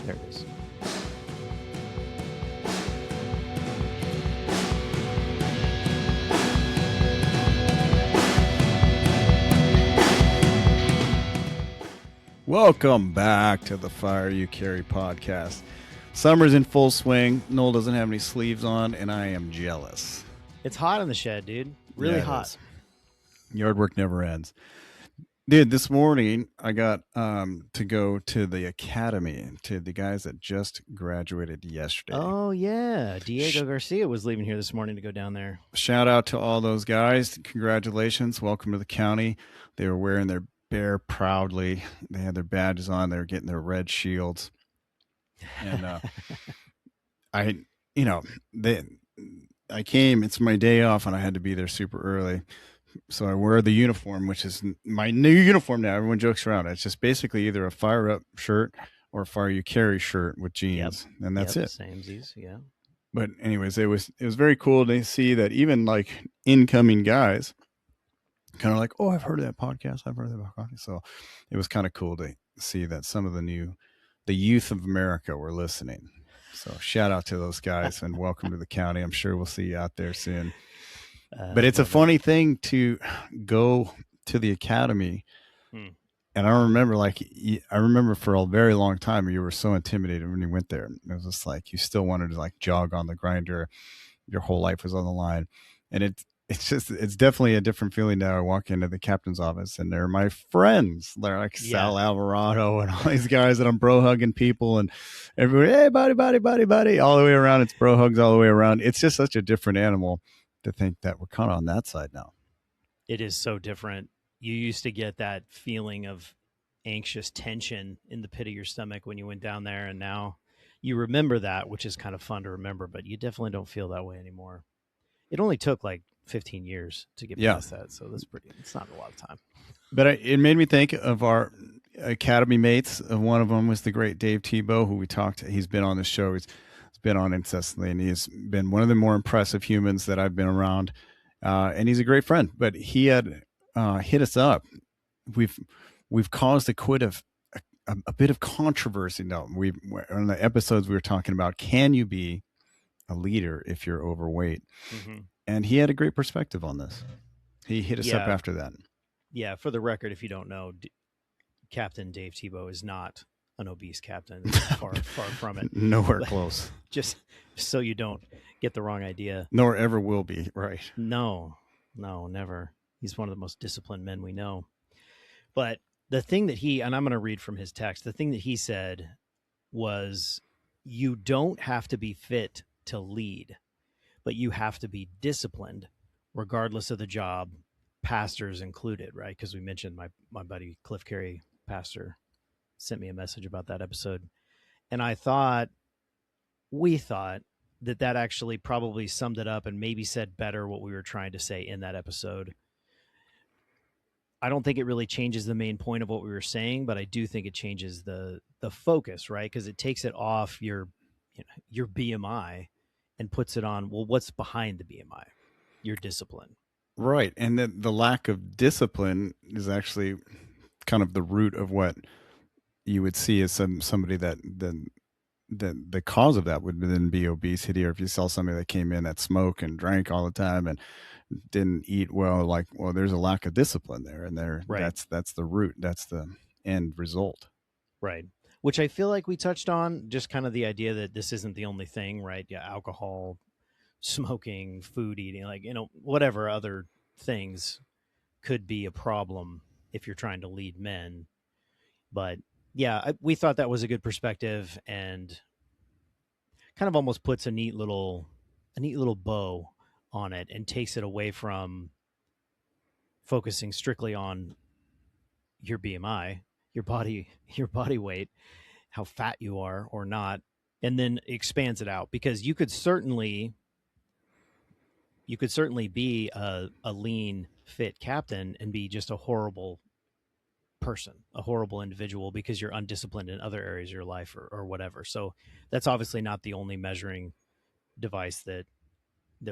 There it is. Welcome back to the Fire You Carry podcast. Summer's in full swing. Noel doesn't have any sleeves on, and I am jealous. It's hot in the shed, dude. Really hot. Yard work never ends. Dude, this morning I got to go to the academy, to the guys that just graduated yesterday. Oh, yeah. Diego Garcia was leaving here this morning to go down there. Shout out to all those guys. Congratulations. Welcome to the county. They were wearing their bear proudly. They had their badges on. They were getting their red shields. And I came, it's my day off, and I had to be there super early. So I wear the uniform, which is my new uniform now. Everyone jokes around. It's just basically either a fire up shirt or a fire you carry shirt with jeans. Yep. And that's it. Samesies, yeah. But anyways, it was very cool to see that even like incoming guys kind of like, oh, I've heard of that podcast. I've heard of that podcast. So it was kind of cool to see that some of the youth of America were listening. So shout out to those guys and welcome to the county. I'm sure we'll see you out there soon. But it's a funny thing to go to the academy. And I remember for a very long time, you were so intimidated when you went there. It was just like, you still wanted to like jog on the grinder. Your whole life was on the line. And it's definitely a different feeling now. I walk into the captain's office and they're my friends. They're like Sal Alvarado and all these guys that I'm bro hugging people and everybody, hey, buddy, all the way around. It's bro hugs all the way around. It's just such a different animal to think that we're kind of on that side now. It is so different. You used to get that feeling of anxious tension in the pit of your stomach when you went down there. And now you remember that, which is kind of fun to remember, but you definitely don't feel that way anymore. It only took like 15 years to get past that. So it's not a lot of time. But it made me think of our academy mates. One of them was the great Dave Tebo, who we talked to. He's been on the show. He's been on incessantly, and he's been one of the more impressive humans that I've been around. And he's a great friend, but he had hit us up. We've caused a bit of controversy. No, on the episodes we were talking about, can you be a leader if you're overweight? Mm-hmm. And he had a great perspective on this. He hit us up after that. Yeah. For the record, if you don't know, Captain Dave Tebo is not an obese captain. Far from it. Nowhere close. Just so you don't get the wrong idea. Nor ever will be. Right. No, never. He's one of the most disciplined men we know. But the thing that and I'm going to read from his text, the thing that he said was, you don't have to be fit to lead, but you have to be disciplined regardless of the job, pastors included, right? Because we mentioned my buddy Cliff Carey, pastor, sent me a message about that episode. And we thought that actually probably summed it up and maybe said better what we were trying to say in that episode. I don't think it really changes the main point of what we were saying, but I do think it changes the focus, right? Because it takes it off your BMI and puts it on, well, what's behind the BMI? Your discipline. Right. And the lack of discipline is actually kind of the root of what you would see as somebody that the cause of that would then be obesity. Or if you saw somebody that came in that smoked and drank all the time and didn't eat well, there's a lack of discipline there, and that's the root. That's the end result. Right. Which I feel like we touched on, just kind of the idea that this isn't the only thing, right? Yeah. Alcohol, smoking, food eating, whatever other things could be a problem if you're trying to lead men. But yeah, we thought that was a good perspective and kind of almost puts a neat little bow on it and takes it away from focusing strictly on your BMI, your body weight, how fat you are or not, and then expands it out, because you could certainly be a lean, fit captain and be just a horrible person, a horrible individual, because you're undisciplined in other areas of your life or whatever. So that's obviously not the only measuring device that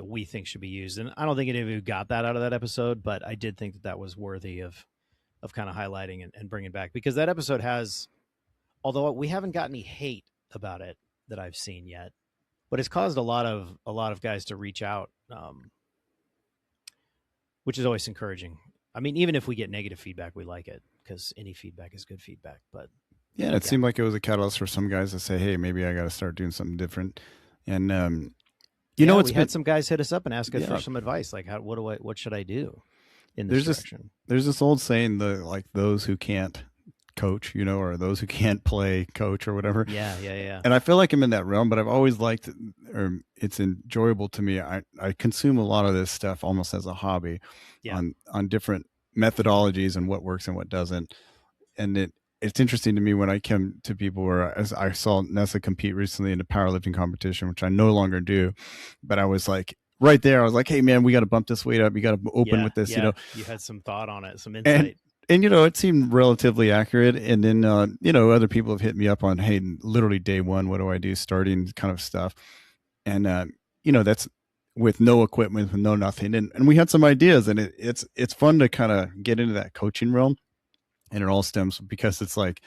we think should be used. And I don't think any of you got that out of that episode, but I did think that was worthy of kind of highlighting and bringing back, because that episode has, although we haven't got any hate about it that I've seen yet, but it's caused a lot of guys to reach out, which is always encouraging. I mean, even if we get negative feedback, we like it because any feedback is good feedback. But Yeah, it seemed like it was a catalyst for some guys to say, "Hey, maybe I got to start doing something different." And we had some guys hit us up and ask us for some advice, like what should I do in this direction? There's this old saying, like those who can't coach, or those who can't play coach or whatever. Yeah. And I feel like I'm in that realm, but I've always liked, or it's enjoyable to me. I consume a lot of this stuff almost as a hobby, on different methodologies and what works and what doesn't. And it's interesting to me when I come to people where, as I saw Nessa compete recently in a powerlifting competition, which I no longer do, but I was like, right there, I was like, hey man, we got to bump this weight up. You got to open with this, You had some thought on it, some insight. And it seemed relatively accurate. And then, other people have hit me up on, hey, literally day one, what do I do? Starting kind of stuff. And, that's with no equipment, with no nothing. And we had some ideas, and it's fun to kind of get into that coaching realm. And it all stems because it's like,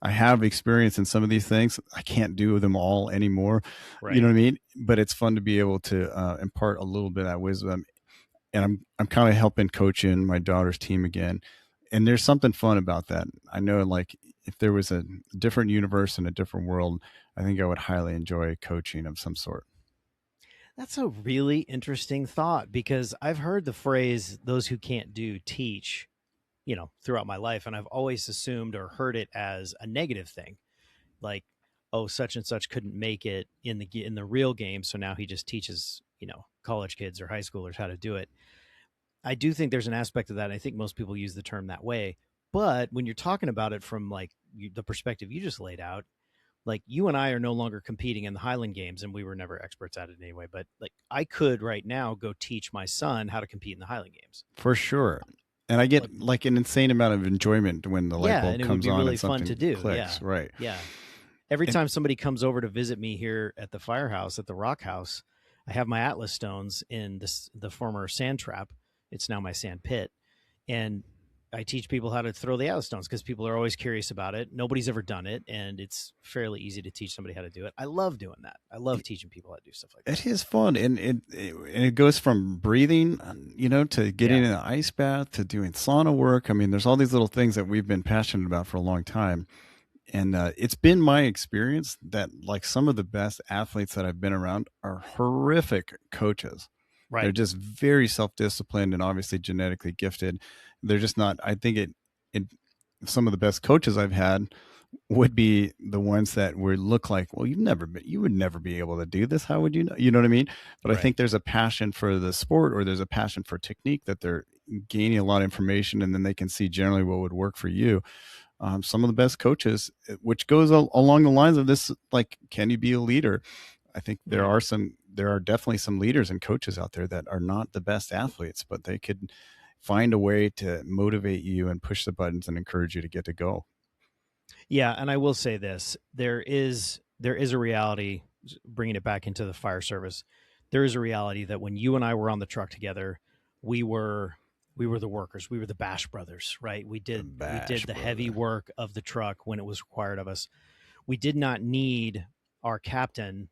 I have experience in some of these things. I can't do them all anymore. Right. You know what I mean? But it's fun to be able to impart a little bit of that wisdom. And I'm kind of helping coach in my daughter's team again. And there's something fun about that. I know, like, if there was a different universe and a different world, I think I would highly enjoy coaching of some sort. That's a really interesting thought, because I've heard the phrase, those who can't do, teach, throughout my life. And I've always assumed or heard it as a negative thing. Like, oh, such and such couldn't make it in the real game, so now he just teaches, college kids or high schoolers how to do it. I do think there's an aspect of that. I think most people use the term that way. But when you're talking about it from like the perspective you just laid out, like, you and I are no longer competing in the Highland Games, and we were never experts at it anyway. But like, I could right now go teach my son how to compete in the Highland Games. For sure. And I get like an insane amount of enjoyment when the light bulb comes on, really and something fun to do. Clicks. Yeah. Right. Yeah. Every time somebody comes over to visit me here at the firehouse, at the Rock House, I have my Atlas stones in the former sand trap. It's now my sand pit. And I teach people how to throw the Atlas stones because people are always curious about it. Nobody's ever done it, and it's fairly easy to teach somebody how to do it. I love doing that. I love teaching people how to do stuff like that. It is fun, and it goes from breathing, to getting in an ice bath, to doing sauna work. I mean, there's all these little things that we've been passionate about for a long time. And it's been my experience that, like, some of the best athletes that I've been around are horrific coaches. Right. They're just very self-disciplined and obviously genetically gifted. They're just not, I think some of the best coaches I've had would be the ones that would look like, well, you would never be able to do this. How would you know? You know what I mean? But right. I think there's a passion for the sport, or there's a passion for technique, that they're gaining a lot of information, and then they can see generally what would work for you. Some of the best coaches, which goes along the lines of this, like, can you be a leader? I think there are definitely some leaders and coaches out there that are not the best athletes, but they could find a way to motivate you and push the buttons and encourage you to get to go. Yeah. And I will say this, there is a reality, bringing it back into the fire service. There is a reality that when you and I were on the truck together, we were the workers. We were the Bash Brothers, right? We did the heavy work of the truck when it was required of us. We did not need our captain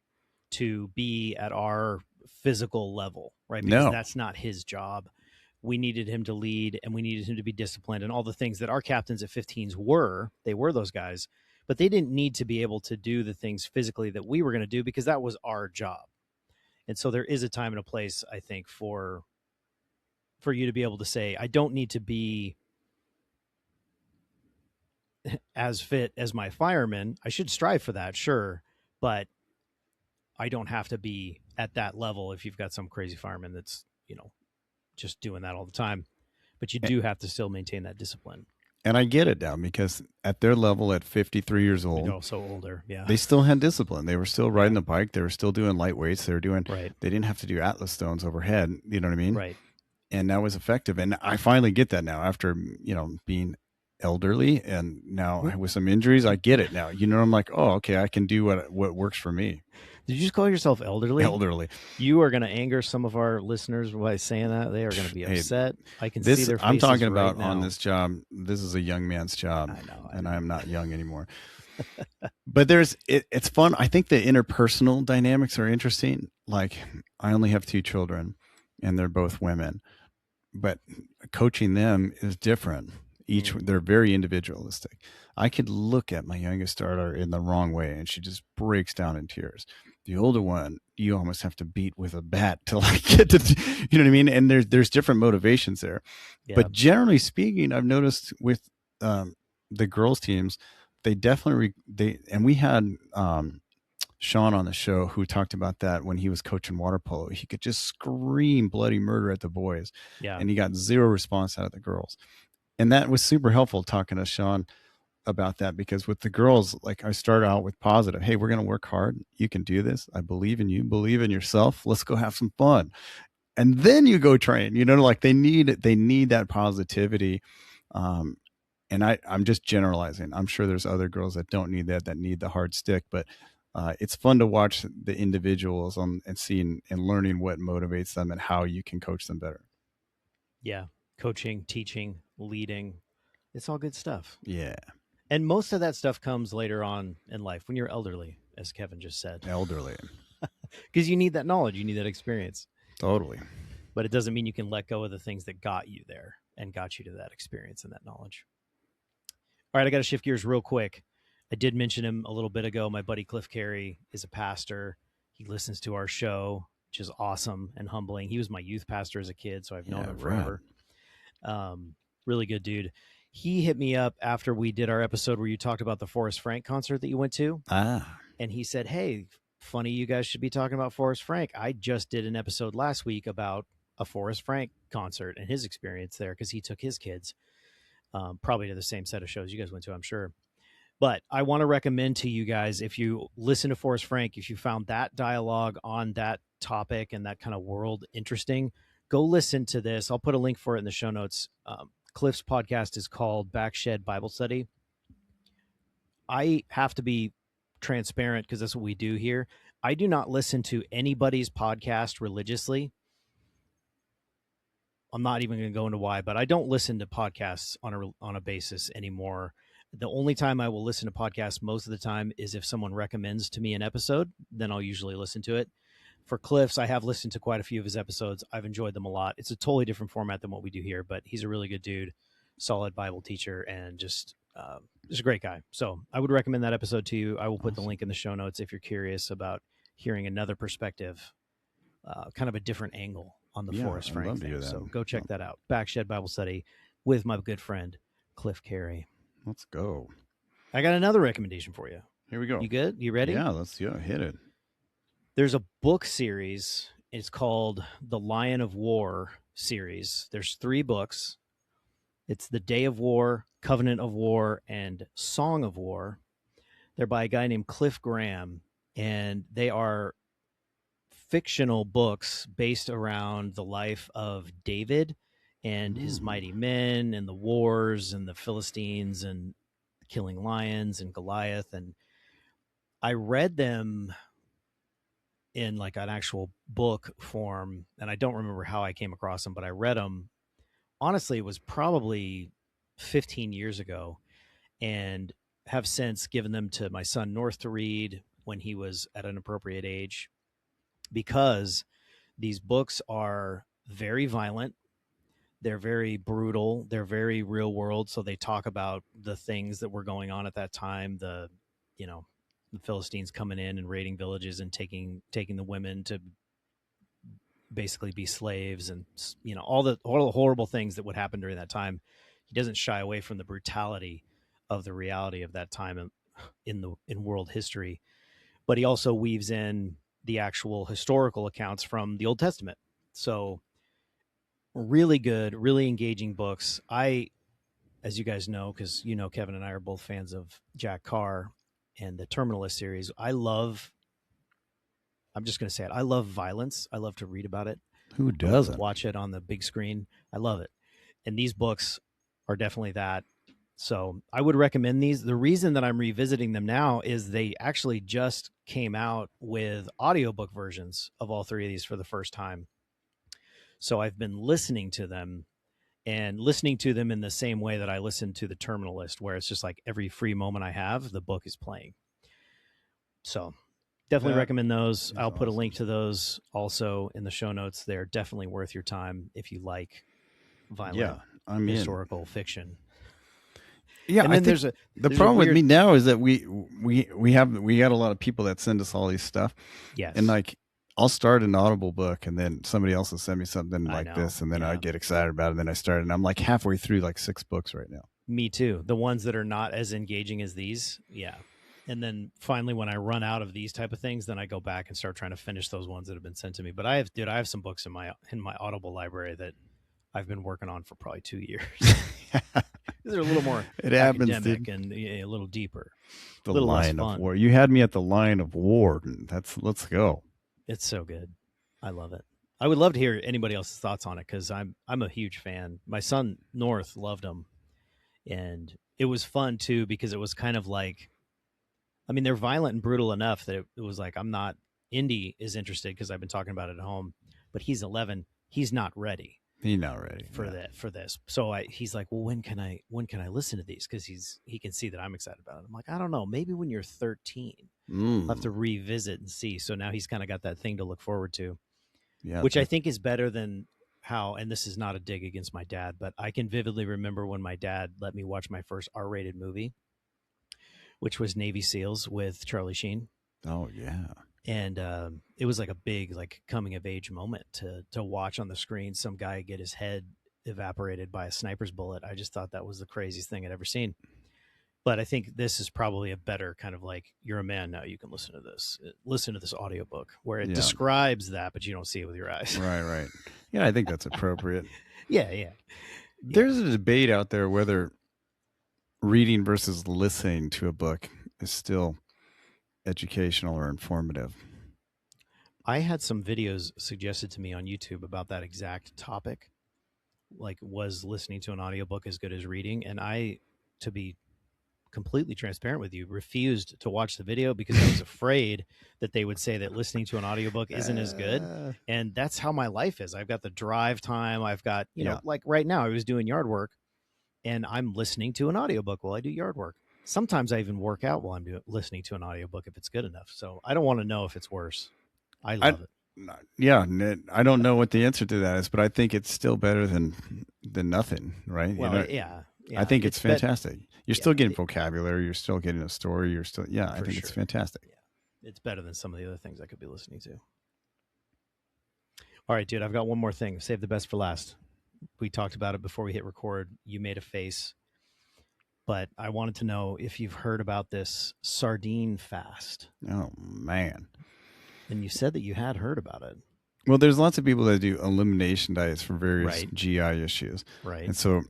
to be at our physical level, right? Because that's not his job. We needed him to lead, and we needed him to be disciplined, and all the things that our captains at 15s were. They were those guys, but they didn't need to be able to do the things physically that we were going to do, because that was our job. And so there is a time and a place, I think, for you to be able to say, I don't need to be as fit as my fireman. I should strive for that, sure, but I don't have to be at that level if you've got some crazy fireman that's, just doing that all the time. But you do have to still maintain that discipline. And I get it now, because at their level, at 53 years old, so older, yeah, they still had discipline. They were still riding the bike. They were still doing light weights. They were doing, right. They didn't have to do Atlas stones overhead. You know what I mean? Right. And that was effective. And I finally get that now, after, being elderly, and now with some injuries, I get it now. I'm like, oh, okay, I can do what works for me. Did you just call yourself elderly? Elderly. You are going to anger some of our listeners by saying that. They are going to be upset. I can see their faces. I'm talking about right now. On this job. This is a young man's job. I know. And I am not young anymore. But it's fun. I think the interpersonal dynamics are interesting. Like, I only have 2 children and they're both women, but coaching them is different. They're very individualistic. I could look at my youngest daughter in the wrong way and she just breaks down in tears. The older one, you almost have to beat with a bat to like get to, you know what I mean? And there's different motivations there. Yeah. But generally speaking, I've noticed with the girls teams, they definitely and we had Sean on the show who talked about that when he was coaching water polo. He could just scream bloody murder at the boys, Yeah. and he got zero response out of the girls. And that was super helpful talking to Sean about that, because with the girls, like, I started out with positive. Hey, we're going to work hard. You can do this. I believe in you. Believe in yourself. Let's go have some fun. And then you go train, like they need that positivity. And I'm just generalizing. I'm sure there's other girls that don't need that need the hard stick, but it's fun to watch the individuals and seeing and learning what motivates them and how you can coach them better. Yeah. Coaching, teaching, leading. It's all good stuff. Yeah. And most of that stuff comes later on in life when you're elderly, as Kevin just said. Elderly. Because you need that knowledge, you need that experience. Totally. But it doesn't mean you can let go of the things that got you there and got you to that experience and that knowledge. All right, I got to shift gears real quick. I did mention him a little bit ago. My buddy Cliff Carey is a pastor. He listens to our show, which is awesome and humbling. He was my youth pastor as a kid, so I've known him forever. Really good dude. He hit me up after we did our episode where you talked about the Forrest Frank concert that you went to. And he said, hey, funny you guys should be talking about Forrest Frank. I just did an episode last week about a Forrest Frank concert and his experience there, because he took his kids probably to the same set of shows you guys went to, I'm sure. But I want to recommend to you guys, if you listen to Forrest Frank, if you found that dialogue on that topic and that kind of world interesting, go listen to this. I'll put a link for it in the show notes. Cliff's podcast is called Backshed Bible Study. I have to be transparent because that's what we do here. I do not listen to anybody's podcast religiously. I'm not even going to go into why, but I don't listen to podcasts on a basis anymore. The only time I will listen to podcasts most of the time is if someone recommends to me an episode, then I'll usually listen to it. For Cliff's, I have listened to quite a few of his episodes. I've enjoyed them a lot. It's a totally different format than what we do here, but he's a really good dude, solid Bible teacher, and just a great guy. So I would recommend that episode to you. I will put the link in the show notes if you're curious about hearing another perspective, kind of a different angle on the Forrest Frank thing. So go check that out. Backshed Bible Study with my good friend, Cliff Carey. Let's go. I got another recommendation for you. Here we go. You good? You ready? Yeah, let's hit it. There's a book series. It's called the Lion of War series. There's 3 books. It's The Day of War, Covenant of War, and Song of War. They're by a guy named Cliff Graham, and they are fictional books based around the life of David and his mighty men and the wars and the Philistines and killing lions and Goliath. And I read them in like an actual book form, and I don't remember how I came across them, but I read them. Honestly, it was probably 15 years ago, and have since given them to my son North to read when he was at an appropriate age, because these books are very violent. They're very brutal. They're very real world. So they talk about the things that were going on at that time. The Philistines coming in and raiding villages and taking the women to basically be slaves, and all the horrible things that would happen during that time. He doesn't shy away from the brutality of the reality of that time in world history, but he also weaves in the actual historical accounts from the Old Testament. So really good, really engaging books. As you guys know, because Kevin and I are both fans of Jack Carr and the Terminalist series. I'm just going to say it. I love violence. I love to read about it. Who doesn't? Watch it on the big screen. I love it. And these books are definitely that. So I would recommend these. The reason that I'm revisiting them now is they actually just came out with audiobook versions of all 3 of these for the first time. So I've been listening to them and listening to them in the same way that I listen to the Terminal List, where it's just like every free moment I have, the book is playing. So definitely recommend those. I'll put a link to those also in the show notes. They're definitely worth your time if you like violent historical fiction. Yeah, and then the problem with me now is that we got a lot of people that send us all these stuff. Yes. And like I'll start an Audible book and then somebody else will send me something like this and then I get excited about it and then I start and I'm like halfway through like 6 books right now. Me too. The ones that are not as engaging as these. Yeah. And then finally when I run out of these type of things, then I go back and start trying to finish those ones that have been sent to me. But I have some books in my Audible library that I've been working on for probably 2 years. These are a little more academic and a little deeper. The Line of War. You had me at the Line of War. Let's go. It's so good. I love it. I would love to hear anybody else's thoughts on it because I'm a huge fan. My son North loved them, and it was fun too because it was kind of like, I mean, they're violent and brutal enough that it was like Indy is interested because I've been talking about it at home, but he's 11. He's not ready. He's not ready for this. So he's like, well, when can I listen to these? Because he can see that I'm excited about it. I'm like, I don't know, maybe when you're 13, I'll have to revisit and see. So now he's kind of got that thing to look forward to, which I think is better than how. And this is not a dig against my dad, but I can vividly remember when my dad let me watch my first R-rated movie, which was Navy SEALs with Charlie Sheen. Oh yeah. And it was like a big coming of age moment to watch on the screen some guy get his head evaporated by a sniper's bullet. I just thought that was the craziest thing I'd ever seen. But I think this is probably a better kind of like, you're a man now, you can listen to this audiobook where it describes that, but you don't see it with your eyes. Right. Yeah, I think that's appropriate. Yeah. There's a debate out there whether reading versus listening to a book is still educational or informative. I had some videos suggested to me on YouTube about that exact topic. Like, was listening to an audiobook as good as reading? And I, to be completely transparent with you, refused to watch the video because I was afraid that they would say that listening to an audiobook isn't as good. And that's how my life is. I've got the drive time. I've got, you know, like right now I was doing yard work and I'm listening to an audiobook while I do yard work. Sometimes I even work out while I'm listening to an audiobook if it's good enough. So I don't want to know if it's worse. I love it. Yeah, I don't know what the answer to that is, but I think it's still better than nothing, right? Well, yeah. I think it's fantastic. You're still getting vocabulary. You're still getting a story. You're still, I think it's fantastic. Yeah. It's better than some of the other things I could be listening to. All right, dude, I've got one more thing. Save the best for last. We talked about it before we hit record. You made a face. But I wanted to know if you've heard about this Sardine Fast. Oh, man. And you said that you had heard about it. Well, there's lots of people that do elimination diets for various GI issues. Right. And so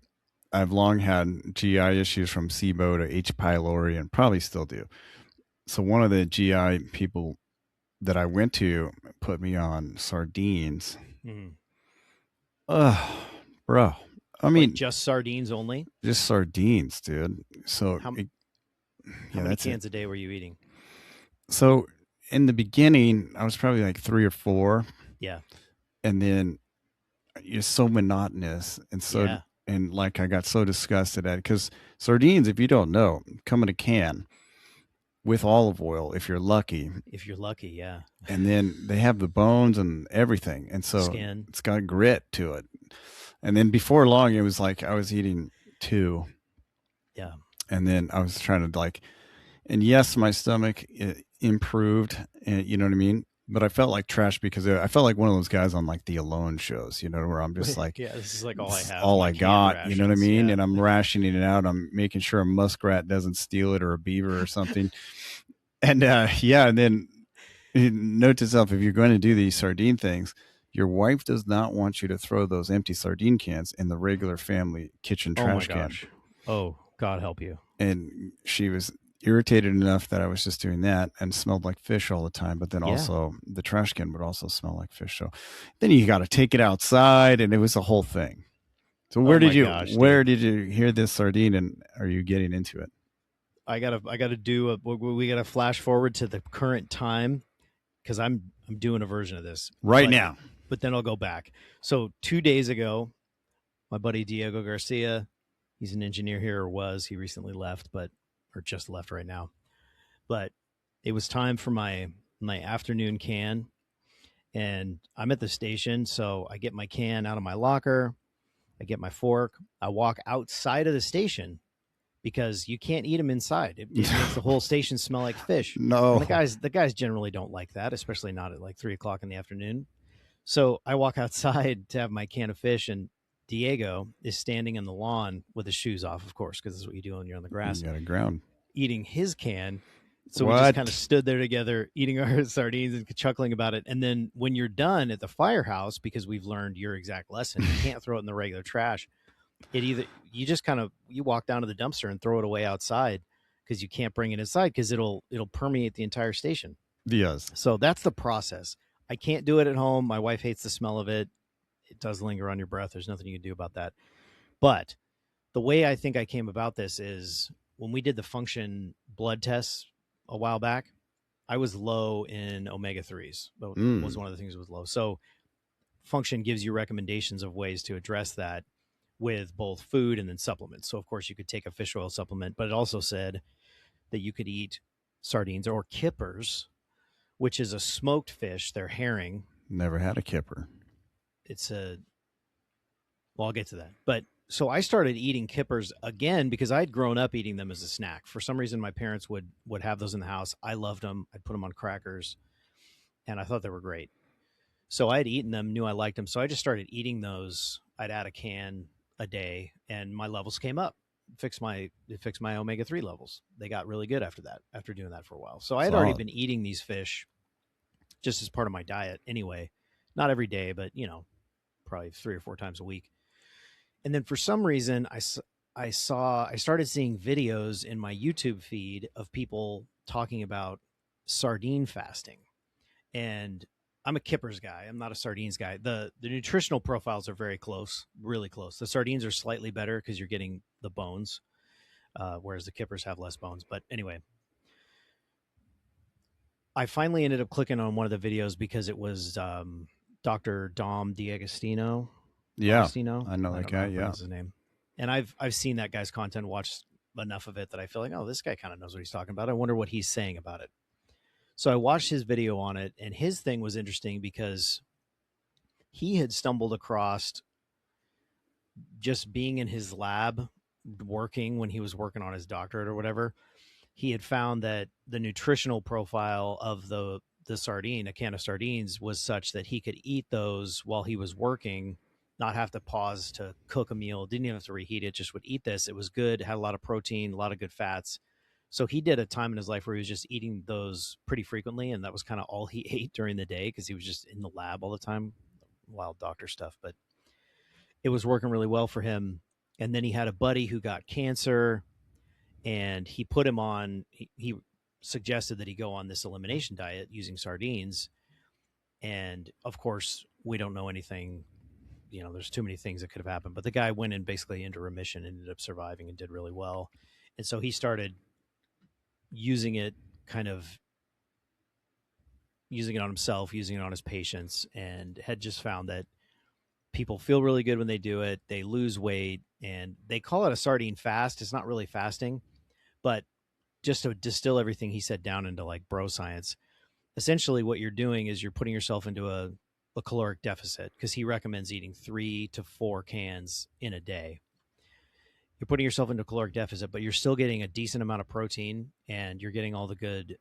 I've long had GI issues from SIBO to H. pylori and probably still do. So one of the GI people that I went to put me on sardines. Bro. I mean, just sardines only? Just sardines, dude. So how many cans a day were you eating? So in the beginning, I was probably like 3 or 4. Yeah. And then it's so monotonous and and like I got so disgusted at it because sardines, if you don't know, come in a can with olive oil if you're lucky. If you're lucky, yeah. And then they have the bones and everything. And so it's got grit to it. And then before long, it was like I was eating 2. Yeah. And then I was trying to and yes, my stomach improved, and you know what I mean? But I felt like trash because I felt like one of those guys on like the Alone shows, you know, where I'm just like, this is like all I have. All I got, you know what I mean? And I'm rationing it out. I'm making sure a muskrat doesn't steal it or a beaver or something. And and then note to self, if you're going to do these sardine things, your wife does not want you to throw those empty sardine cans in the regular family kitchen trash can. Oh, God help you. And she was irritated enough that I was just doing that and smelled like fish all the time. But then also the trash can would also smell like fish. So then you got to take it outside, and it was a whole thing. So where did you hear this sardine, and are you getting into it? I gotta we gotta flash forward to the current time because I'm doing a version of this now. But then I'll go back. So 2 days ago, my buddy Diego Garcia. He's an engineer here, or was. He recently left, or just left right now. But it was time for my afternoon can, and I'm at the station, so I get my can out of my locker. I get my fork. I walk outside of the station because you can't eat them inside. It makes the whole station smell like fish. No. And the guys generally don't like that, especially not at like 3 o'clock in the afternoon. So I walk outside to have my can of fish, and Diego is standing in the lawn with his shoes off, of course, because this is what you do when you're on the grass, You got to ground. eating his can. So What? we just kind of stood there together, eating our sardines and chuckling about it. And then when you're done at the firehouse, because we've learned your exact lesson, you can't throw it in the regular trash. You just kind of you walk down to the dumpster and throw it away outside because you can't bring it inside because it'll permeate the entire station. Yes. So that's the process. I can't do it at home. My wife hates the smell of it. It does linger on your breath. There's nothing you can do about that. But the way I think I came about this is when we did the function blood tests a while back, I was low in omega-3s. Was one of the things that was low. So function gives you recommendations of ways to address that with both food and then supplements. So of course you could take a fish oil supplement, but it also said that you could eat sardines or kippers, which is a smoked fish. They're herring. Never had a kipper. I'll get to that. But so I started eating kippers again because I'd grown up eating them as a snack. For some reason, my parents would have those in the house. I loved them. I'd put them on crackers, and I thought they were great. So I had eaten them, knew I liked them. So I just started eating those. I'd add a can a day, and my levels came up. It fixed my omega-3 levels. They got really good after that, after doing that for a while. So I had already been eating these fish just as part of my diet anyway. Not every day, but, probably 3 or 4 times a week. And then for some reason, I started seeing videos in my YouTube feed of people talking about sardine fasting. And I'm a kippers guy. I'm not a sardines guy. The nutritional profiles are very close, really close. The sardines are slightly better because you're getting the bones, whereas the kippers have less bones. But anyway, I finally ended up clicking on one of the videos because it was Dr. Dom D'Agostino. Yeah, Agostino? I know that guy. Yeah, his name. And I've seen that guy's content, watched enough of it that I feel like, oh, this guy kind of knows what he's talking about. I wonder what he's saying about it. So I watched his video on it, and his thing was interesting because he had stumbled across just being in his lab working when he was working on his doctorate or whatever. He had found that the nutritional profile of the sardine, a can of sardines, was such that he could eat those while he was working, not have to pause to cook a meal, didn't even have to reheat it, just would eat this. It was good, had a lot of protein, a lot of good fats. So he did a time in his life where he was just eating those pretty frequently, and that was kind of all he ate during the day because he was just in the lab all the time. Wild doctor stuff, but it was working really well for him. And then he had a buddy who got cancer, and he put him on, he suggested that he go on this elimination diet using sardines. And of course, we don't know anything. There's too many things that could have happened. But the guy went in basically into remission, ended up surviving and did really well. And so he started using it on himself, using it on his patients, and had just found that people feel really good when they do it. They lose weight, and they call it a sardine fast. It's not really fasting, but just to distill everything he said down into like broscience, essentially what you're doing is you're putting yourself into a caloric deficit because he recommends eating 3 to 4 cans in a day. You're putting yourself into a caloric deficit, but you're still getting a decent amount of protein, and you're getting all the good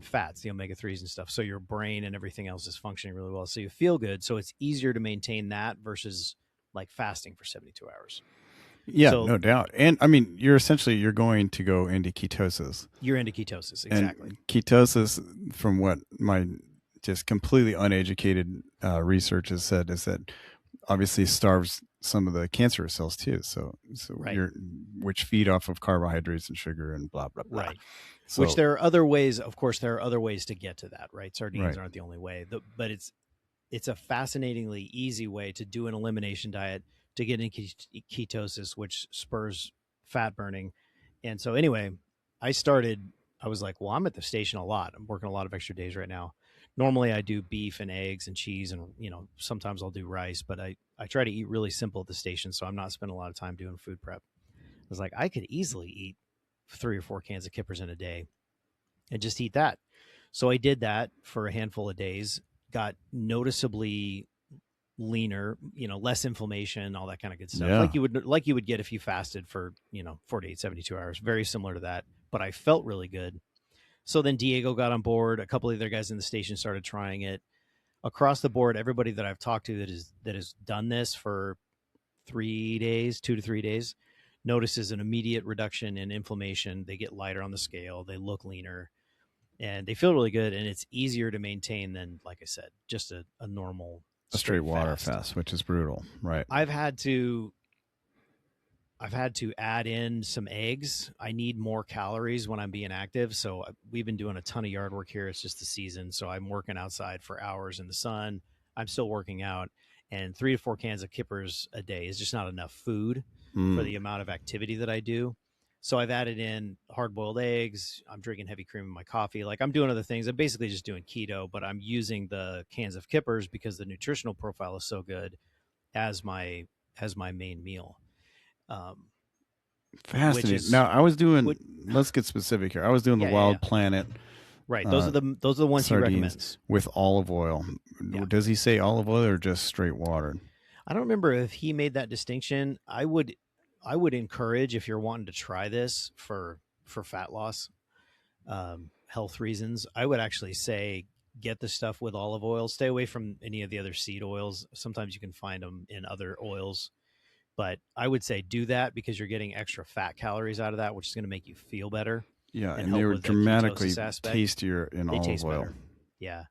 fats, the omega-3s and stuff. So your brain and everything else is functioning really well. So you feel good. So it's easier to maintain that versus like fasting for 72 hours. Yeah, so, no doubt. And I mean, you're going to go into ketosis. You're into ketosis, exactly. And ketosis, from what my just completely uneducated research has said, is that obviously starves some of the cancerous cells too. So right. Which feed off of carbohydrates and sugar and blah, blah, blah. Right. So, which there are other ways, of course, there are other ways to get to that, right? Sardines aren't the only way, but it's a fascinatingly easy way to do an elimination diet to get into ketosis, which spurs fat burning. And so anyway, I was like, well, I'm at the station a lot. I'm working a lot of extra days right now. Normally I do beef and eggs and cheese and, sometimes I'll do rice, but I try to eat really simple at the station. So I'm not spending a lot of time doing food prep. I was like, I could easily eat 3 or 4 cans of kippers in a day and just eat that. So I did that for a handful of days, got noticeably leaner, less inflammation, all that kind of good stuff. Yeah. Like you would get if you fasted for, 48, 72 hours, very similar to that, but I felt really good. So then Diego got on board. A couple of other guys in the station started trying it. Across the board, everybody that I've talked to that has done this for 3 days, 2 to 3 days, notices an immediate reduction in inflammation. They get lighter on the scale. They look leaner, and they feel really good. And it's easier to maintain than, like I said, just a normal A straight water fast. fast, which is brutal, right? I've had to add in some eggs. I need more calories when I'm being active. So we've been doing a ton of yard work here. It's just the season. So I'm working outside for hours in the sun. I'm still working out, and 3 to 4 cans of kippers a day is just not enough food for the amount of activity that I do. So I've added in hard boiled eggs. I'm drinking heavy cream in my coffee. Like, I'm doing other things. I'm basically just doing keto, but I'm using the cans of kippers because the nutritional profile is so good as my main meal. Fascinating. Now, I was doing. Let's get specific here. I was doing the Wild Planet. Right. Those are the ones he recommends with olive oil. Yeah. Does he say olive oil or just straight water? I don't remember if he made that distinction. I would encourage, if you're wanting to try this for fat loss, health reasons, I would actually say get the stuff with olive oil. Stay away from any of the other seed oils. Sometimes you can find them in other oils. But I would say do that because you're getting extra fat calories out of that, which is going to make you feel better. Yeah, and they were dramatically tastier in olive oil. Better. Yeah.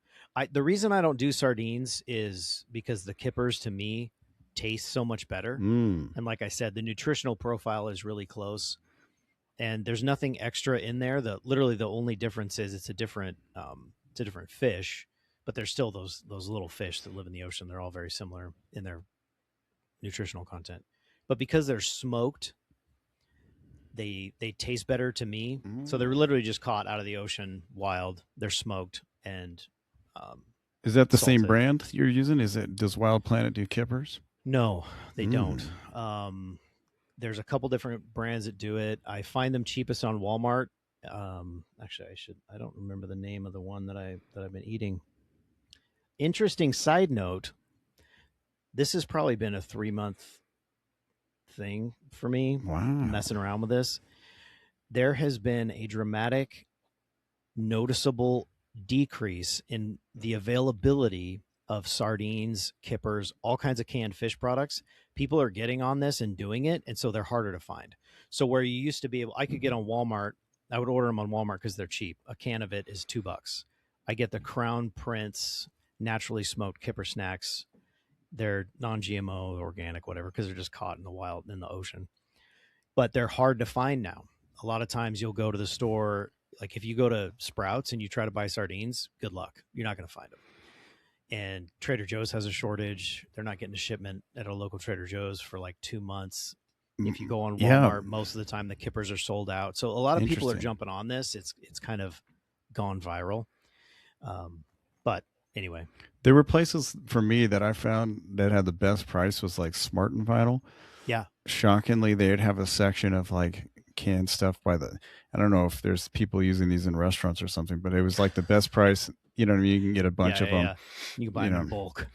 The reason I don't do sardines is because the kippers, to me, taste so much better. And like I said, the nutritional profile is really close. And there's nothing extra in there. Literally the only difference is it's a different fish, but there's still those little fish that live in the ocean. They're all very similar in their nutritional content. But because they're smoked, they taste better to me. So they're literally just caught out of the ocean wild. They're smoked and is that the salted. same brand you're using? Does Wild Planet do kippers? No, they don't. There's a couple different brands that do it. I find them cheapest on Walmart. Actually, I don't remember the name of the one that I've been eating. Interesting side note. This has probably been a 3-month thing for me. Wow. Messing around with this. There has been a dramatic, noticeable decrease in the availability of sardines, kippers, all kinds of canned fish products. People are getting on this and doing it, and so they're harder to find. So where you used to be able, I could get on Walmart, I would order them on Walmart because they're cheap. A can of it is $2. I get the Crown Prince naturally smoked kipper snacks. They're non-GMO, organic, whatever, because they're just caught in the wild, in the ocean. But they're hard to find now. A lot of times you'll go to the store, like if you go to Sprouts and you try to buy sardines, good luck. You're not going to find them. And Trader Joe's has a shortage. They're not getting a shipment at a local Trader Joe's for like 2 months. If you go on Walmart, most of the time the kippers are sold out. So a lot of people are jumping on this. It's kind of gone viral. But anyway, there were places for me that I found that had the best price was like Smart and Vital. Yeah. Shockingly, they'd have a section of like canned stuff I don't know if there's people using these in restaurants or something, but it was like the best price. You know what I mean? You can get a bunch of them. Yeah. You can buy them in bulk.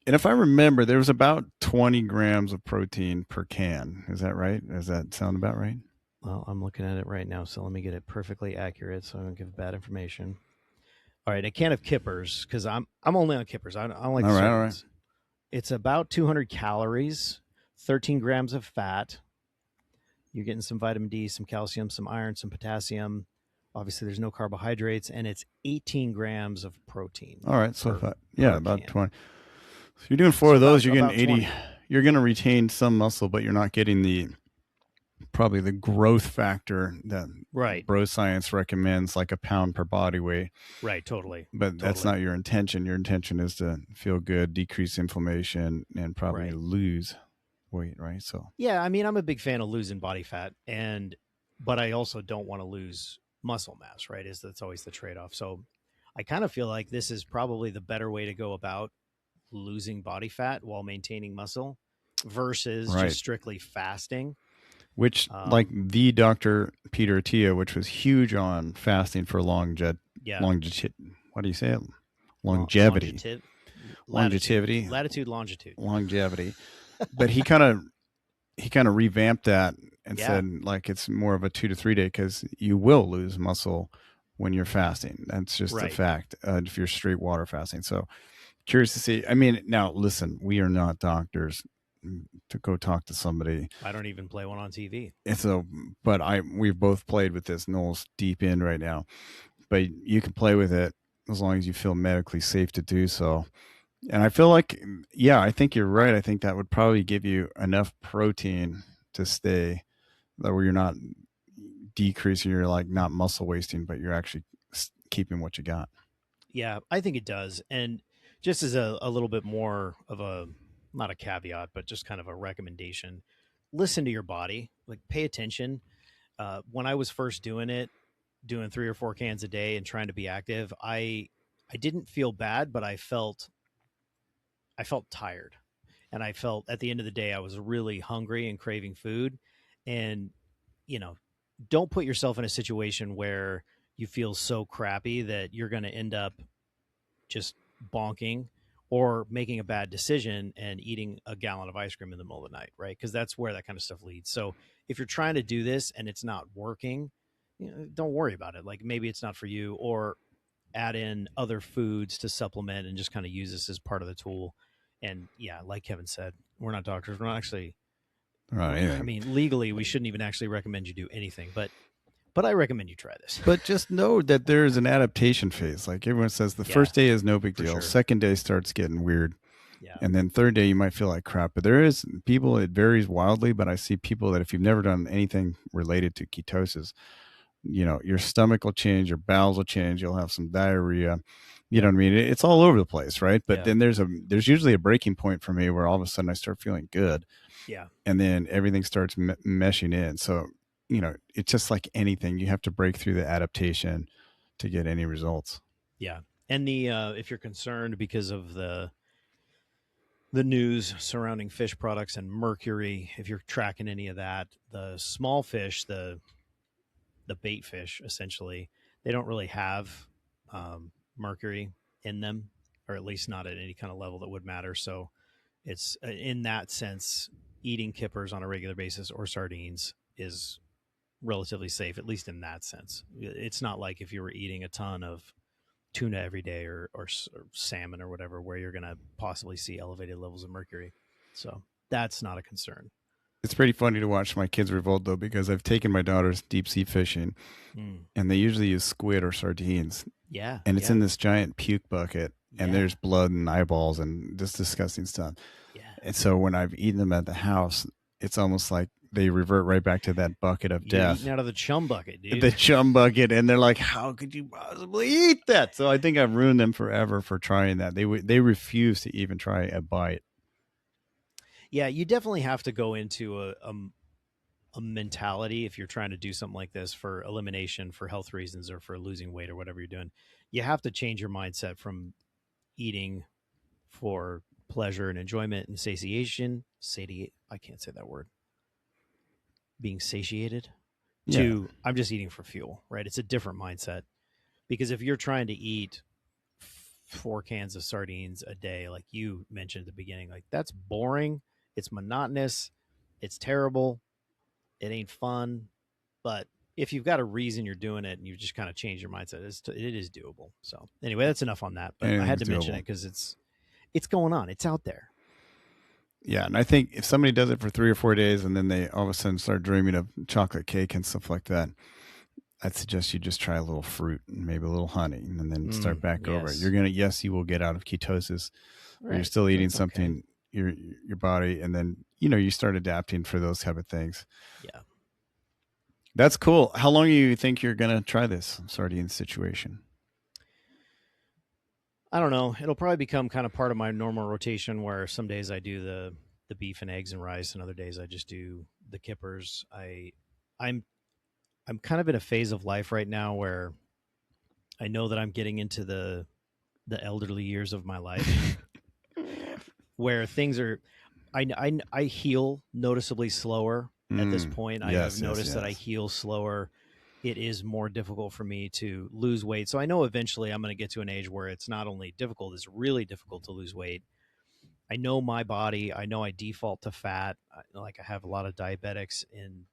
And if I remember, there was about 20 grams of protein per can. Is that right? Does that sound about right? Well, I'm looking at it right now, so let me get it perfectly accurate so I don't give bad information. All right, a can of kippers, because I'm only on kippers. I don't like sardines. All right. It's about 200 calories, 13 grams of fat. You're getting some vitamin D, some calcium, some iron, some potassium. Obviously, there's no carbohydrates, and it's 18 grams of protein. All right, so about can. 20. So you're doing 4 of those. You're getting 80. 20. You're going to retain some muscle, but you're not getting probably the growth factor that broscience recommends, like a pound per body weight. Right, totally. But that's not your intention. Your intention is to feel good, decrease inflammation, and probably lose weight, right? So yeah, I mean, I'm a big fan of losing body fat, but I also don't want to lose muscle mass, right? That's always the trade-off. So I kind of feel like this is probably the better way to go about losing body fat while maintaining muscle versus Right. just strictly fasting. Which, like Um, the Dr. Peter Attia, which was huge on fasting for yeah, longevity. What do you say it? Longevity, longitude, latitude, longevity, latitude, longitude. longevity. But he kind of revamped that and Yeah, said like it's more of a 2 to 3 day because you will lose muscle when you're fasting. That's just a right. fact. If you're straight water fasting, so curious to see. I mean, now listen, we are not doctors to go talk to somebody. I don't even play one on TV. And so, but we've both played with this. Noel's deep in right now, but you can play with it as long as you feel medically safe to do so. And I feel like, yeah, I think you're right. I think that would probably give you enough protein to stay that where you're not decreasing, you're like not muscle wasting, but you're actually keeping what you got. Yeah, I think it does. And just as a little bit more of a, not a caveat, but just kind of a recommendation, listen to your body, like pay attention. When I was first doing it, doing 3 or 4 cans a day and trying to be active, I didn't feel bad, but I felt tired. And I felt at the end of the day I was really hungry and craving food. And, you know, don't put yourself in a situation where you feel so crappy that you're going to end up just bonking or making a bad decision and eating a gallon of ice cream in the middle of the night, right? Because that's where that kind of stuff leads. So if you're trying to do this and it's not working, don't worry about it. Like maybe it's not for you, or add in other foods to supplement and just kind of use this as part of the tool. And yeah, like Kevin said, we're not doctors. We're not actually. Right. I Anything. mean, legally, we shouldn't even actually recommend you do anything, but I recommend you try this. But just know that there is an adaptation phase. Like everyone says, the Yeah, first day is no big for deal. sure. Second day starts getting weird. Yeah, And then third day, you might feel like crap. But there is people, it varies wildly. But I see people that if you've never done anything related to ketosis, your stomach will change, your bowels will change, you'll have some diarrhea. You know yep, what I mean? It's all over the place, right? But yeah, then there's usually a breaking point for me where all of a sudden I start feeling good, yeah. and then everything starts meshing in. So it's just like anything. You have to break through the adaptation to get any results. Yeah. And the if you're concerned because of the news surrounding fish products and mercury, if you're tracking any of that, the small fish, the bait fish, essentially, they don't really have mercury in them, or at least not at any kind of level that would matter. So it's in that sense, eating kippers on a regular basis or sardines is relatively safe, at least in that sense. It's not like if you were eating a ton of tuna every day or salmon or whatever, where you're going to possibly see elevated levels of mercury. So that's not a concern. It's pretty funny to watch my kids revolt though, because I've taken my daughters deep sea fishing, Mm. and they usually use squid or sardines, Yeah, and it's yeah, in this giant puke bucket, and yeah, there's blood and eyeballs and just disgusting stuff. yeah. And so when I've eaten them at the house, it's almost like they revert right back to that bucket of You're eating death, out of the chum bucket, the dude. chum bucket, and they're like, "How could you possibly eat that?" So I think I've ruined them forever for trying that. They refuse to even try a bite. Yeah, you definitely have to go into a mentality if you're trying to do something like this for elimination, for health reasons, or for losing weight or whatever you're doing. You have to change your mindset from eating for pleasure and enjoyment and satiation. I can't say that word. Being satiated Yeah, to I'm just eating for fuel, right? It's a different mindset because if you're trying to eat 4 cans of sardines a day, like you mentioned at the beginning, like that's boring. It's monotonous. It's terrible. It ain't fun. But if you've got a reason you're doing it and you just kind of change your mindset, it is doable. So anyway, that's enough on that. But I had anything's to mention doable. it because it's going on. It's out there. Yeah, and I think if somebody does it for 3 or 4 days and then they all of a sudden start dreaming of chocolate cake and stuff like that, I'd suggest you just try a little fruit and maybe a little honey, and then start back over it. Yes. Yes, you will get out of ketosis, All but you're right. still eating That's okay. something your body, and then you start adapting for those type of things. Yeah. That's cool. How long do you think you're gonna try this sardine situation? I don't know. It'll probably become kind of part of my normal rotation where some days I do the beef and eggs and rice and other days I just do the kippers. I'm I'm kind of in a phase of life right now where I know that I'm getting into the elderly years of my life where things are. I heal noticeably slower at this point. I've Yes, yes, noticed that I yes. heal slower. It is more difficult for me to lose weight. So I know eventually I'm going to get to an age where it's not only difficult, it's really difficult to lose weight. I know my body. I know I default to fat. Like I have a lot of diabetics in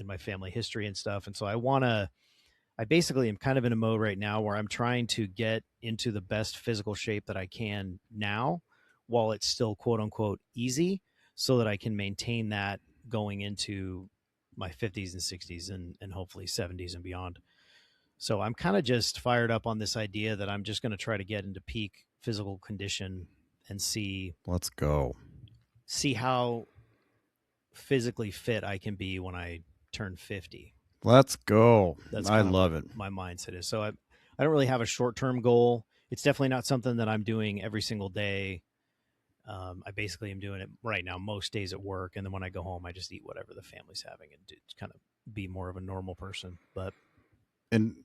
my family history and stuff. And so I basically am kind of in a mode right now where I'm trying to get into the best physical shape that I can now while it's still quote unquote easy so that I can maintain that going into my 50s and 60s and hopefully 70s and beyond. So I'm kind of just fired up on this idea that I'm just going to try to get into peak physical condition and Let's go. see how physically fit I can be when I turn 50. Let's go. That's I kind of what love it. my mindset is. So I don't really have a short term goal. It's definitely not something that I'm doing every single day. I basically am doing it right now most days at work, and then when I go home, I just eat whatever the family's having and kind of be more of a normal person. But And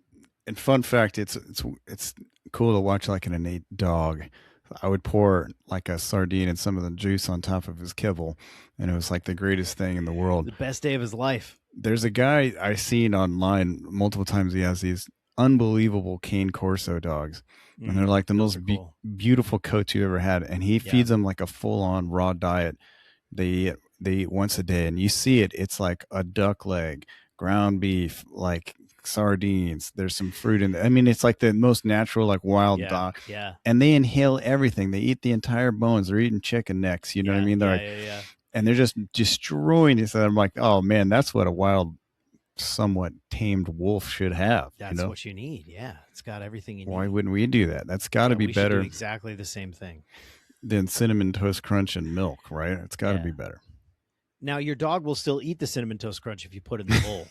and fun fact, it's cool to watch like an innate dog. I would pour like a sardine and some of the juice on top of his kibble, and it was like the greatest thing in the world. the best day of his life. There's a guy I seen online multiple times. He has these unbelievable cane corso dogs, and they're like the Those most are cool. beautiful coats you ever had. And he feeds them like a full on raw diet. They eat once a day, and you see it. It's like a duck leg, ground beef, like sardines. There's some fruit in there. I mean, it's like the most natural, like wild dog. Yeah. And they inhale everything. They eat the entire bones. They're eating chicken necks. You know what I mean? They're like, and they're just destroying it. So I'm like, oh man, that's what a wild, somewhat tamed wolf should have. That's what you need. Yeah, it's got everything you need. Why wouldn't we do that? That's got to be better. We should do exactly the same thing than Cinnamon Toast Crunch and milk, right? It's got to be better. Now your dog will still eat the Cinnamon Toast Crunch if you put it in the bowl.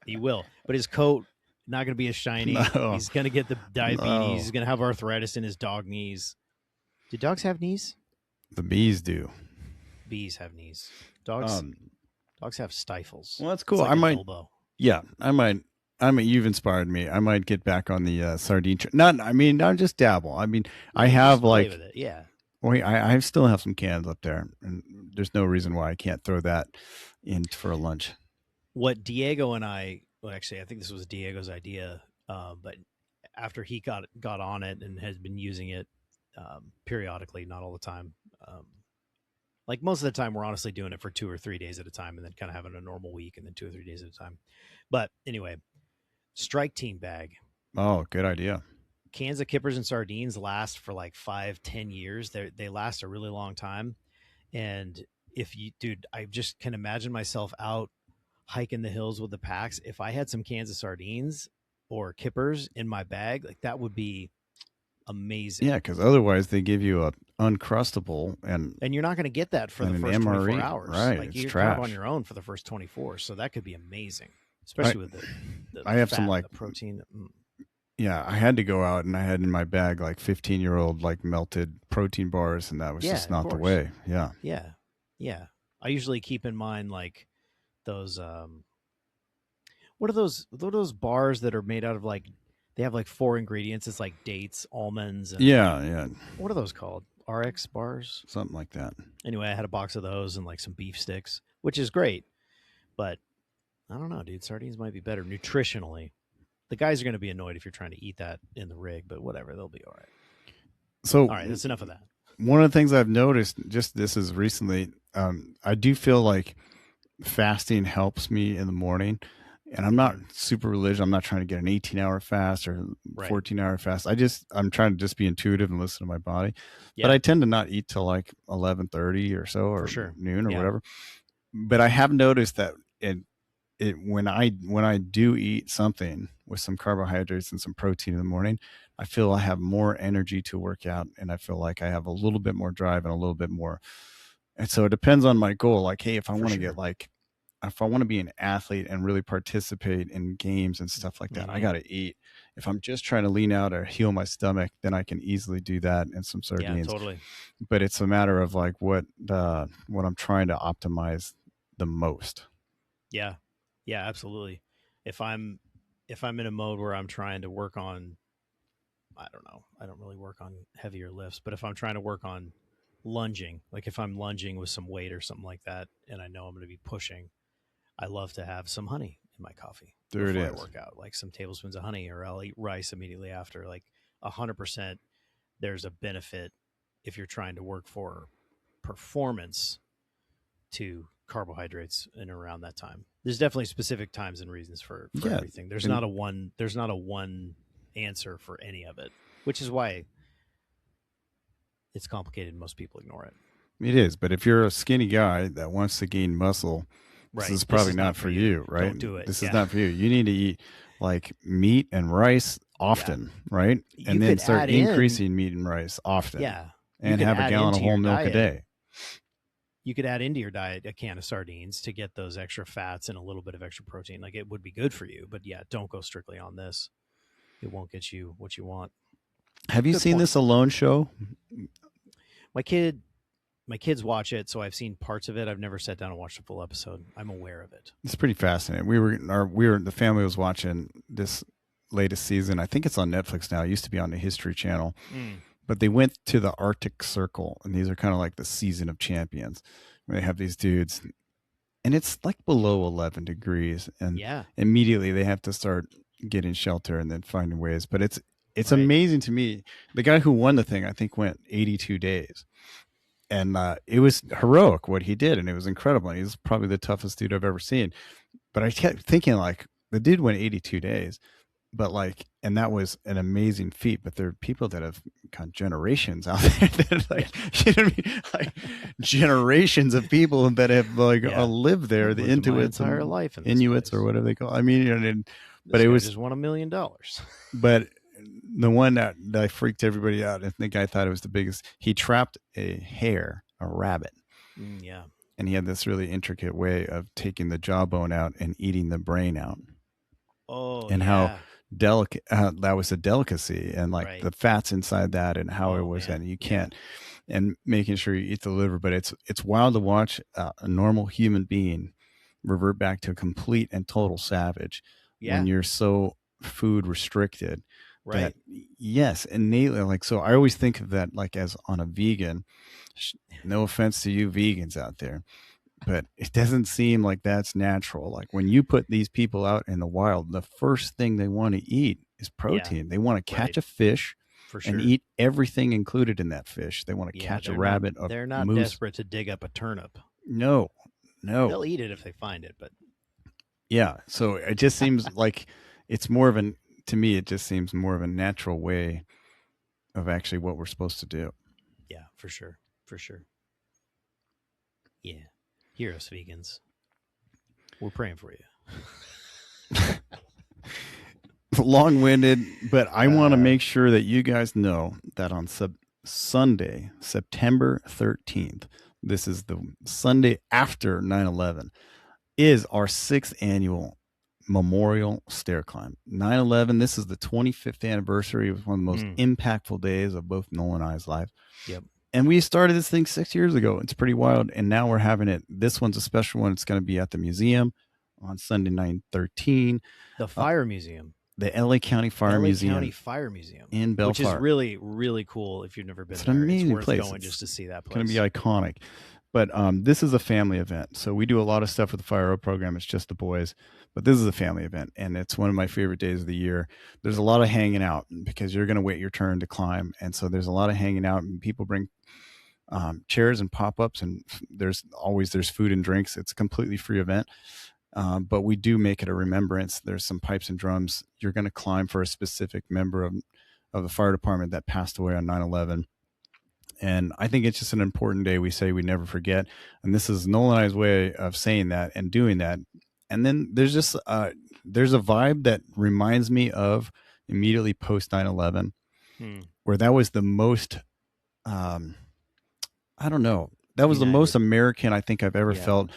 he will, but his coat not going to be as shiny. No. He's going to get the diabetes. No. He's going to have arthritis in his dog knees. Do dogs have knees? The bees do. Bees have knees. Dogs have stifles. Well, that's cool. Like I might. Elbow. Yeah, I might. You've inspired me. I might get back on the sardine. Not just dabble. I mean, I have like. With it. Yeah. Well, I still have some cans up there, and there's no reason why I can't throw that in for a lunch. What Diego and I think this was Diego's idea, but after he got on it and has been using it periodically, not all the time. Like most of the time, we're honestly doing it for 2 or 3 days at a time, and then kind of having a normal week, and then 2 or 3 days at a time. But anyway, strike team bag. Oh, good idea. Cans of kippers and sardines last for like 5-10 years. They last a really long time. And I just can imagine myself out hiking the hills with the packs. If I had some cans of sardines or kippers in my bag, like that would be amazing. Yeah, because otherwise they give you a uncrustable, and you're not going to get that for the first 24 hours. Right, like it's you're trash. on your own for the first 24. So that could be amazing, especially with the I have fat, some like the protein. Yeah, I had to go out, and I had in my bag like 15-year-old like melted protein bars, and that was just not the way. Yeah. Yeah. I usually keep in mind like those. What are those bars that are made out of like? They have like 4 ingredients. It's like dates, almonds. And yeah. What are those called? RX bars, something like that. Anyway, I had a box of those and like some beef sticks, which is great, but I don't know, dude. Sardines might be better nutritionally. The guys are going to be annoyed if you're trying to eat that in the rig, but whatever, they'll be all right. So, all right, that's enough of that. One of the things I've noticed, just this is recently, I do feel like fasting helps me in the morning, and I'm not super religious. I'm not trying to get an 18-hour fast or 14-hour fast. I'm trying to just be intuitive and listen to my body. Yeah. But I tend to not eat till like 11:30 or so, or noon or whatever. But I have noticed that when I do eat something with some carbohydrates and some protein in the morning, I feel I have more energy to work out, and I feel like I have a little bit more drive and a little bit more. And so it depends on my goal. Like, hey, if I want to get if I want to be an athlete and really participate in games and stuff like that, I got to eat. If I'm just trying to lean out or heal my stomach, then I can easily do that and some sardines. Yeah, totally. But it's a matter of like what I'm trying to optimize the most. Yeah, absolutely. If I'm in a mode where I'm trying to work on I don't know. I don't really work on heavier lifts, but if I'm trying to work on lunging, like if I'm lunging with some weight or something like that, and I know I'm going to be pushing, I love to have some honey in my coffee There it before I is. work out, like some tablespoons of honey, or I'll eat rice immediately after. Like 100%, there's a benefit if you're trying to work for performance to carbohydrates in around that time. There's definitely specific times and reasons for Yeah. everything. There's And not a one answer for any of it, which is why it's complicated and most people ignore it. it is. But if you're a skinny guy that wants to gain muscle, this Right. is probably not for you, right? Don't do it. This Yeah. is not for you. You need to eat like meat and rice often, right? You And then could start add in- increasing meat and rice often. Yeah. And could have a add gallon of into your whole milk a diet- day. You could add into your diet a can of sardines to get those extra fats and a little bit of extra protein. Like, it would be good for you, but yeah, don't go strictly on this. It won't get you what you want. Have you Good seen point. this Alone show? My kids watch it, so I've seen parts of it. I've never sat down and watched a full episode. I'm aware of it. It's pretty fascinating. The family was watching this latest season. I think it's on Netflix now. It used to be on the History Channel. But they went to the Arctic Circle, and these are kind of like the season of champions, where they have these dudes, and it's like below 11 degrees, and Yeah. immediately they have to start getting shelter and then finding ways. But it's Right. amazing to me. The guy who won the thing, I think, went 82 days, and it was heroic what he did, and it was incredible. He's probably the toughest dude I've ever seen. But I kept thinking, like, the dude went 82 days. But like, and that was an amazing feat. But there are people that have got generations out there that like, you know what I mean? Like generations of people that have like lived there, the Lived my Inuits, entire life in this Inuits place. or whatever they call. I mean, you know, but This it guy was just won $1 million. But the one that I freaked everybody out, I think I thought it was the biggest. He trapped a rabbit. Yeah. And he had this really intricate way of taking the jawbone out and eating the brain out. Oh, and how delicate that was a delicacy, and like the fats inside that, and how it was, and you can't, and making sure you eat the liver. But it's wild to watch a normal human being revert back to a complete and total savage when you're so food restricted. Right. That, yes, innately, like, so I always think of that like as on a vegan. No offense to you vegans out there, but it doesn't seem like that's natural. Like when you put these people out in the wild, the first thing they want to eat is protein. They want to catch a fish and eat everything included in that fish. They want to catch a rabbit. They're not desperate to dig up a turnip. No. They'll eat it if they find it, but yeah. So it just seems like it's more of to me, it just seems more of a natural way of actually what we're supposed to do. Yeah, for sure. For sure. Yeah. Hear us, vegans. We're praying for you. Long-winded, but I want to make sure that you guys know that on Sunday, September 13th, this is the Sunday after 9/11, is our 6th annual memorial stair climb. 9/11, this is the 25th anniversary. It was one of the most impactful days of both Nole and I's life. Yep. And we started this thing 6 years ago. It's pretty wild. And now we're having it. This one's a special one. It's going to be at the museum on Sunday, 9/13. The Fire Museum. The LA County Fire Museum. LA County Fire Museum. In Bellflower. Which is really, really cool if you've never been there. It's an amazing worth place. Going just to see that place. It's going to be iconic. But this is a family event. So we do a lot of stuff with the Fire Road program. It's just the boys. But this is a family event, and it's one of my favorite days of the year. There's a lot of hanging out because you're going to wait your turn to climb. And so there's a lot of hanging out, and people bring chairs and pop-ups, and there's food and drinks. It's a completely free event. But we do make it a remembrance. There's some pipes and drums. You're going to climb for a specific member of the fire department that passed away on 9/11. And I think it's just an important day. We say we never forget. And this is Nole and I's way of saying that and doing that. And then there's just, there's a vibe that reminds me of immediately post 9/11, where that was the most, I don't know, that was the most American I think I've ever felt,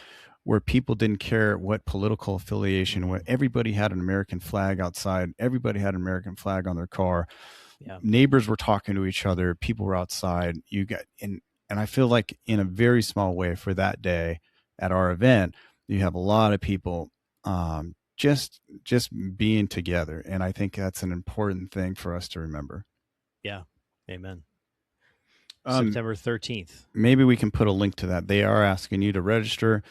where people didn't care what political affiliation, where everybody had an American flag outside. Everybody had an American flag on their car. Yeah. Neighbors were talking to each other. People were outside. And I feel like in a very small way for that day at our event, you have a lot of people just being together. And I think that's an important thing for us to remember. Yeah. Amen. Um, September 13th. maybe we can put a link to that. They are asking you to register.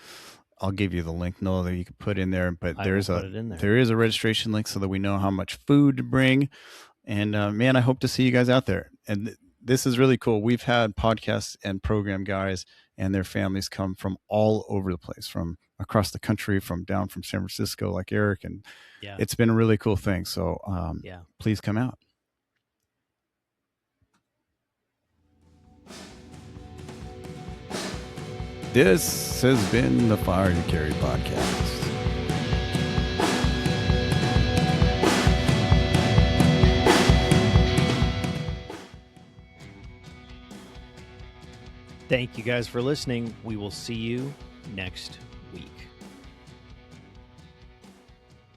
I'll give you the link, Noel, that you can put in there. But I will put it in there. There is a registration link so that we know how much food to bring. And man, I hope to see you guys out there. And this is really cool. We've had podcasts and program guys and their families come from all over the place, from across the country, from down from San Francisco, like Eric. And Yeah. it's been a really cool thing. So please come out. This has been the Fire You Carry podcast. Thank you guys for listening. We will see you next